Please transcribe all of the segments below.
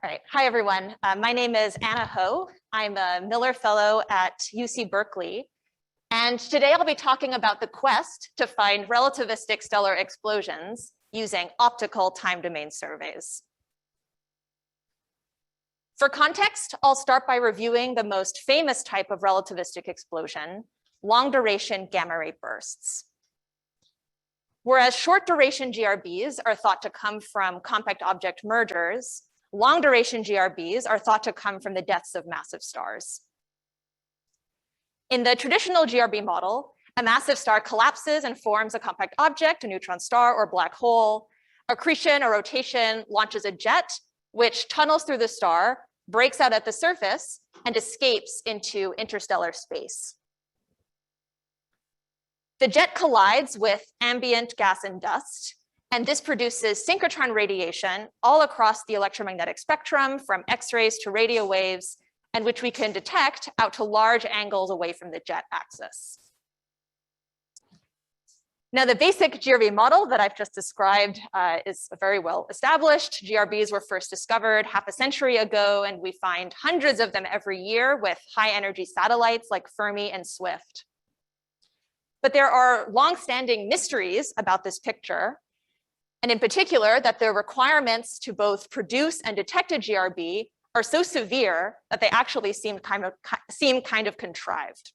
All right. Hi, everyone. My name is Anna Ho. I'm a Miller Fellow at UC Berkeley. And today I'll be talking about the quest to find relativistic stellar explosions using optical time domain surveys. For context, I'll start by reviewing the most famous type of relativistic explosion, long-duration gamma-ray bursts. Whereas short-duration GRBs are thought to come from compact object mergers, long-duration GRBs are thought to come from the deaths of massive stars. In the traditional GRB model, a massive star collapses and forms a compact object, a neutron star or black hole. Accretion or rotation launches a jet, which tunnels through the star, breaks out at the surface, and escapes into interstellar space. The jet collides with ambient gas and dust, and this produces synchrotron radiation all across the electromagnetic spectrum, from X-rays to radio waves, and which we can detect out to large angles away from the jet axis. Now, the basic GRB model that I've just described is very well established. GRBs were first discovered half a century ago, and we find hundreds of them every year with high-energy satellites like Fermi and Swift. But there are long-standing mysteries about this picture, and in particular, that the requirements to both produce and detect a GRB are so severe that they actually seem kind of contrived.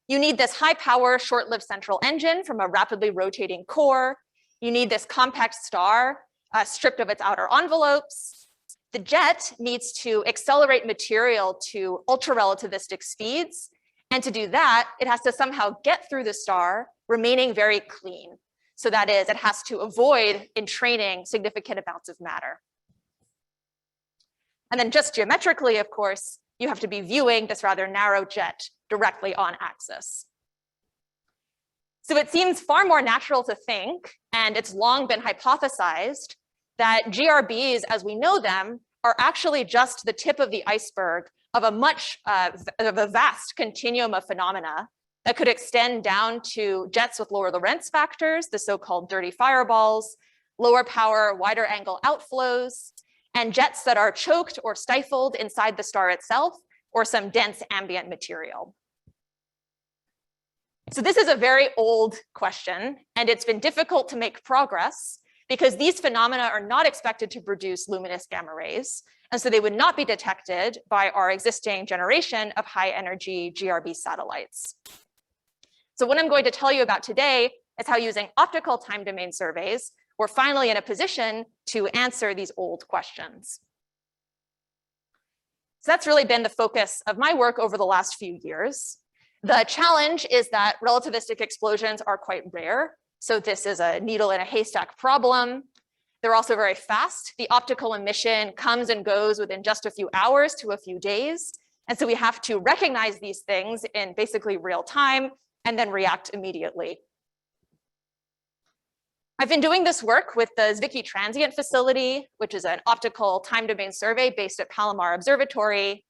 You need this high-power, short-lived central engine from a rapidly rotating core. You need this compact star stripped of its outer envelopes. The jet needs to accelerate material to ultra-relativistic speeds. And to do that, it has to somehow get through the star, remaining very clean. So that is, it has to avoid entraining significant amounts of matter. And then just geometrically, of course, you have to be viewing this rather narrow jet directly on axis. So it seems far more natural to think, and it's long been hypothesized, that GRBs, as we know them, are actually just the tip of the iceberg of a vast continuum of phenomena that could extend down to jets with lower Lorentz factors, the so-called dirty fireballs, lower power, wider angle outflows, and jets that are choked or stifled inside the star itself or some dense ambient material. So this is a very old question, and it's been difficult to make progress because these phenomena are not expected to produce luminous gamma rays, and so they would not be detected by our existing generation of high-energy GRB satellites. So what I'm going to tell you about today is how, using optical time domain surveys, we're finally in a position to answer these old questions. So that's really been the focus of my work over the last few years. The challenge is that relativistic explosions are quite rare. So this is a needle in a haystack problem. They're also very fast. The optical emission comes and goes within just a few hours to a few days. And so we have to recognize these things in basically real time and then react immediately. I've been doing this work with the Zwicky Transient Facility, which is an optical time domain survey based at Palomar Observatory.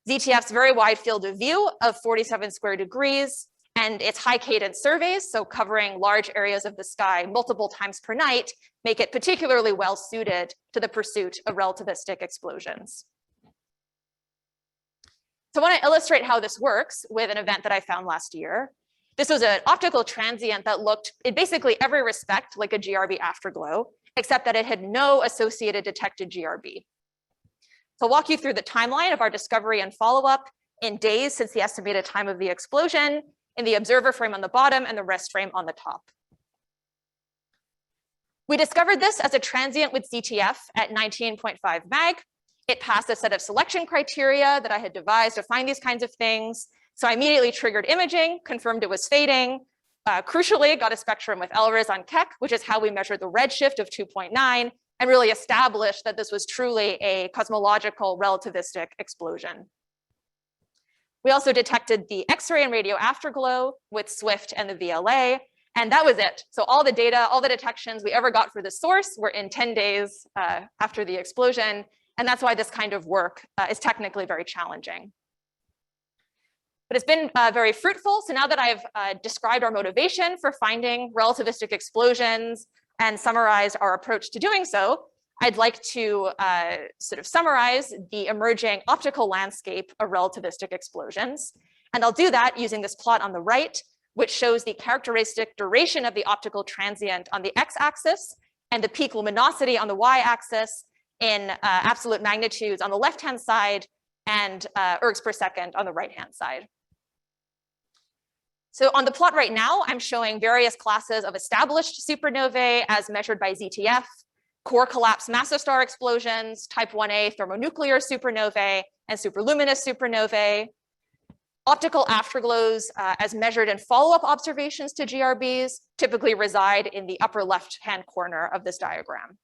ZTF's very wide field of view of 47 square degrees, and its high cadence surveys, so covering large areas of the sky multiple times per night, make it particularly well suited to the pursuit of relativistic explosions. So I want to illustrate how this works with an event that I found last year. This was an optical transient that looked in basically every respect like a GRB afterglow, except that it had no associated detected GRB. So I'll walk you through the timeline of our discovery and follow-up in days since the estimated time of the explosion, in the observer frame on the bottom and the rest frame on the top. We discovered this as a transient with ZTF at 19.5 mag. It passed a set of selection criteria that I had devised to find these kinds of things. So I immediately triggered imaging, confirmed it was fading. Crucially, got a spectrum with LRIS on Keck, which is how we measured the redshift of 2.9, and really established that this was truly a cosmological relativistic explosion. We also detected the X-ray and radio afterglow with Swift and the VLA, and that was it. So all the data, all the detections we ever got for the source were in 10 days after the explosion, and that's why this kind of work is technically very challenging. But it's been very fruitful. So now that I've described our motivation for finding relativistic explosions and summarized our approach to doing so, I'd like to sort of summarize the emerging optical landscape of relativistic explosions. And I'll do that using this plot on the right, which shows the characteristic duration of the optical transient on the x-axis and the peak luminosity on the y-axis in absolute magnitudes on the left-hand side and ergs per second on the right-hand side. So on the plot right now, I'm showing various classes of established supernovae as measured by ZTF, core collapse massive star explosions, type 1a thermonuclear supernovae, and superluminous supernovae. Optical afterglows as measured in follow-up observations to GRBs typically reside in the upper left-hand corner of this diagram.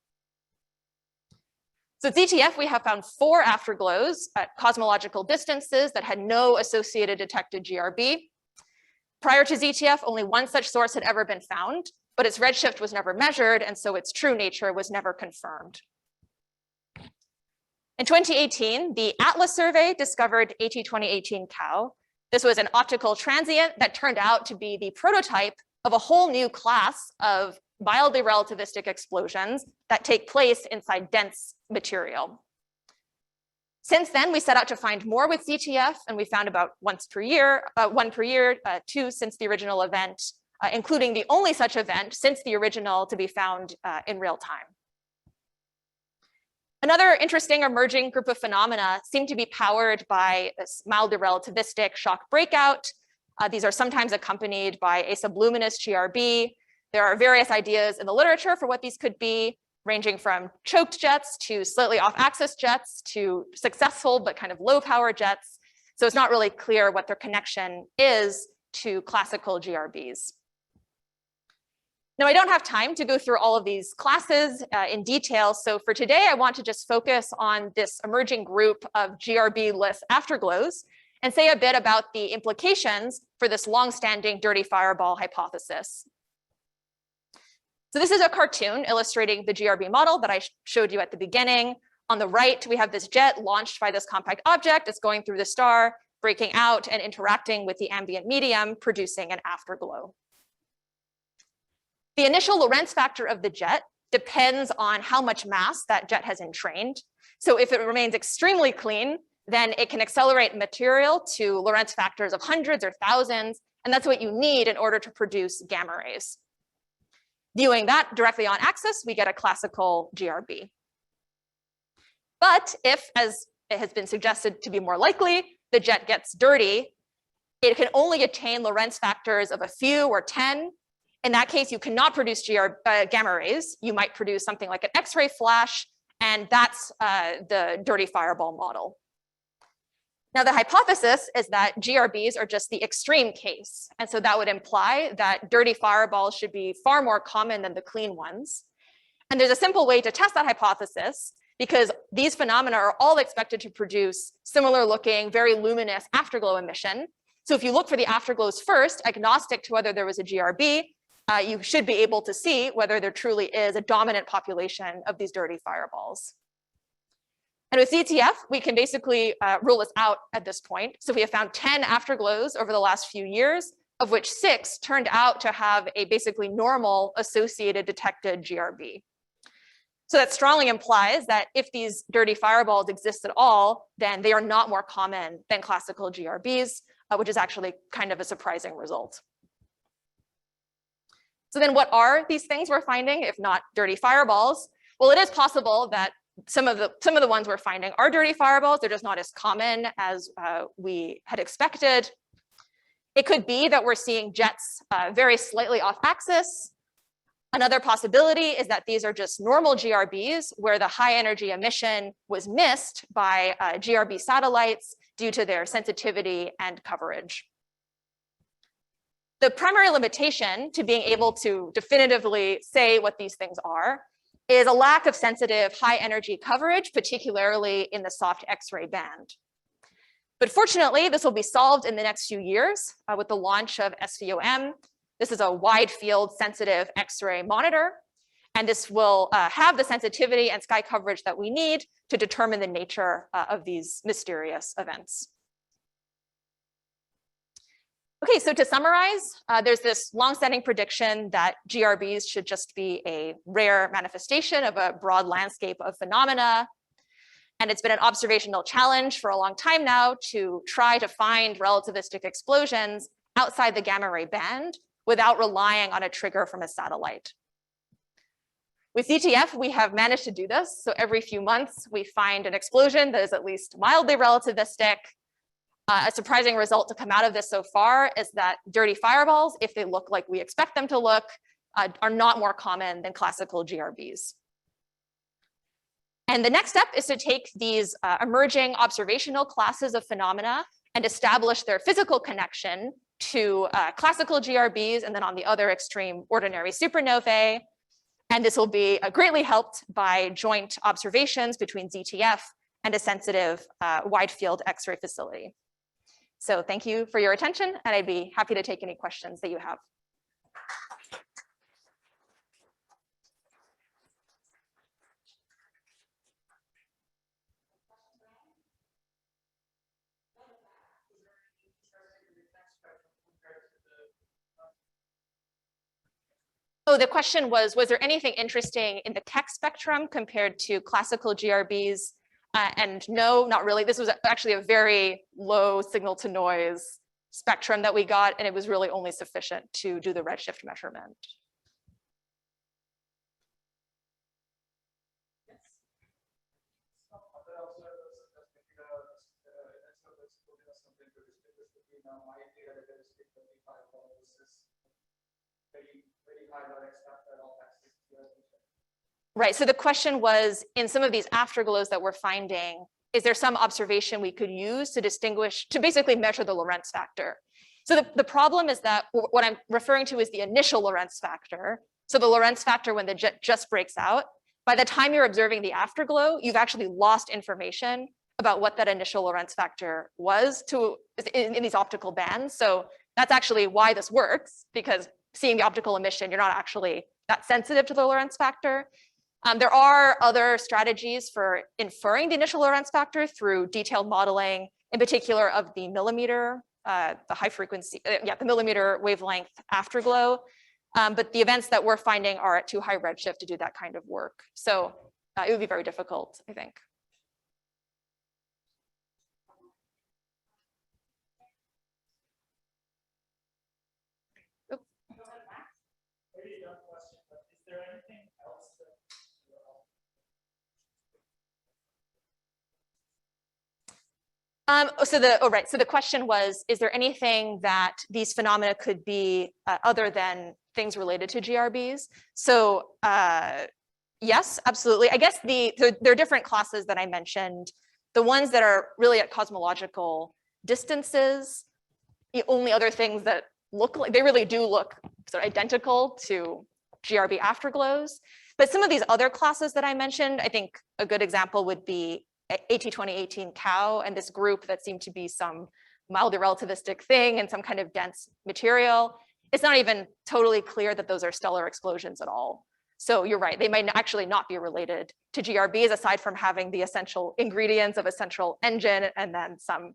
So at ZTF, we have found 4 afterglows at cosmological distances that had no associated detected GRB. Prior to ZTF, only one such source had ever been found, but its redshift was never measured, and so its true nature was never confirmed. In 2018, the ATLAS survey discovered AT2018 Cow. This was an optical transient that turned out to be the prototype of a whole new class of mildly relativistic explosions that take place inside dense material. Since then, we set out to find more with ZTF, and we found about one per year, 2 since the original event, including the only such event since the original to be found in real time. Another interesting emerging group of phenomena seem to be powered by this mildly relativistic shock breakout. These are sometimes accompanied by a subluminous GRB. There are various ideas in the literature for what these could be, ranging from choked jets to slightly off-axis jets to successful but kind of low-power jets. So it's not really clear what their connection is to classical GRBs. Now, I don't have time to go through all of these classes in detail. So for today, I want to just focus on this emerging group of GRB-less afterglows and say a bit about the implications for this long-standing dirty fireball hypothesis. So this is a cartoon illustrating the GRB model that I showed you at the beginning. On the right, we have this jet launched by this compact object. It's going through the star, breaking out and interacting with the ambient medium, producing an afterglow. The initial Lorentz factor of the jet depends on how much mass that jet has entrained. So if it remains extremely clean, then it can accelerate material to Lorentz factors of hundreds or thousands, and that's what you need in order to produce gamma rays. Viewing that directly on axis, we get a classical GRB. But if, as it has been suggested to be more likely, the jet gets dirty, it can only attain Lorentz factors of a few or 10. In that case, you cannot produce gamma rays. You might produce something like an X-ray flash, and that's the dirty fireball model. Now, the hypothesis is that GRBs are just the extreme case. And so that would imply that dirty fireballs should be far more common than the clean ones. And there's a simple way to test that hypothesis, because these phenomena are all expected to produce similar looking, very luminous afterglow emission. So if you look for the afterglows first, agnostic to whether there was a GRB, you should be able to see whether there truly is a dominant population of these dirty fireballs. And with ZTF, we can basically rule this out at this point. So we have found 10 afterglows over the last few years, of which 6 turned out to have a basically normal associated detected GRB. So that strongly implies that if these dirty fireballs exist at all, then they are not more common than classical GRBs, which is actually kind of a surprising result. So then what are these things we're finding, if not dirty fireballs? Well, it is possible that some of the ones we're finding are dirty fireballs. They're just not as common as we had expected. It could be that we're seeing jets very slightly off axis. Another possibility is that these are just normal GRBs where the high energy emission was missed by GRB satellites due to their sensitivity and coverage. The primary limitation to being able to definitively say what these things are is a lack of sensitive high energy coverage, particularly in the soft X-ray band. But fortunately, this will be solved in the next few years with the launch of SVOM. This is a wide field sensitive X-ray monitor, and this will have the sensitivity and sky coverage that we need to determine the nature of these mysterious events. Okay, so to summarize, there's this longstanding prediction that GRBs should just be a rare manifestation of a broad landscape of phenomena. And it's been an observational challenge for a long time now to try to find relativistic explosions outside the gamma ray band without relying on a trigger from a satellite. With ZTF, we have managed to do this. So every few months, we find an explosion that is at least mildly relativistic. A surprising result to come out of this so far is that dirty fireballs, if they look like we expect them to look, are not more common than classical GRBs. And the next step is to take these emerging observational classes of phenomena and establish their physical connection to classical GRBs, and then on the other extreme, ordinary supernovae. And this will be greatly helped by joint observations between ZTF and a sensitive wide field X-ray facility. So thank you for your attention, and I'd be happy to take any questions that you have. Oh, the question was there anything interesting in the Keck spectrum compared to classical GRBs? And no, not really. This was actually a very low signal to noise spectrum that we got, and it was really only sufficient to do the redshift measurement. Right, so the question was, in some of these afterglows that we're finding, is there some observation we could use to distinguish, to basically measure the Lorentz factor? So the problem is that what I'm referring to is the initial Lorentz factor. So the Lorentz factor when the jet just breaks out, by the time you're observing the afterglow, you've actually lost information about what that initial Lorentz factor was in these optical bands. So that's actually why this works, because seeing the optical emission, you're not actually that sensitive to the Lorentz factor. There are other strategies for inferring the initial Lorentz factor through detailed modeling, in particular of the millimeter, the high frequency, the millimeter wavelength afterglow. But the events that we're finding are at too high redshift to do that kind of work. So it would be very difficult, I think. So the question was, is there anything that these phenomena could be other than things related to GRBs? So yes, absolutely. I guess there are different classes that I mentioned. The ones that are really at cosmological distances, the only other things that look like, they really do look sort of identical to GRB afterglows. But some of these other classes that I mentioned, I think a good example would be AT2018 cow and this group that seemed to be some mildly relativistic thing and some kind of dense material. It's not even totally clear that those are stellar explosions at all. So you're right, they might actually not be related to GRBs aside from having the essential ingredients of a central engine and then some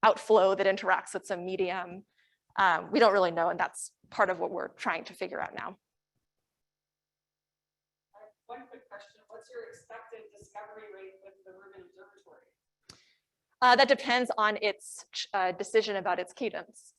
outflow that interacts with some medium. We don't really know, and that's part of what we're trying to figure out now. One quick question, what's your expected discovery rate with the Rubin Observatory? That depends on its decision about its cadence.